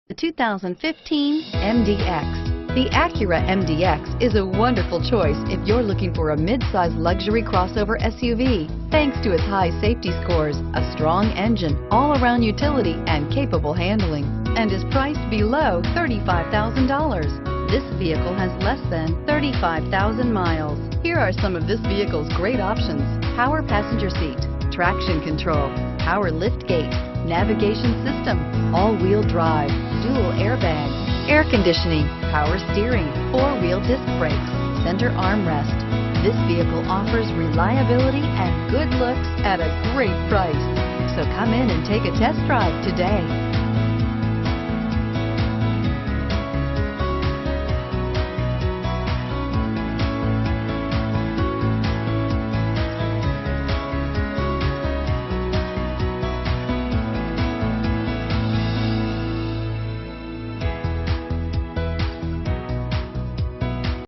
The 2015 MDX. The Acura MDX is a wonderful choice if you're looking for a mid-size luxury crossover SUV. Thanks to its high safety scores, a strong engine, all-around utility, and capable handling, and is priced below $35,000. This vehicle has less than 35,000 miles. Here are some of this vehicle's great options: power passenger seat, traction control, power liftgate, navigation system, all-wheel drive, dual airbags, air conditioning, power steering, four-wheel disc brakes, center armrest. This vehicle offers reliability and good looks at a great price. So come in and take a test drive today.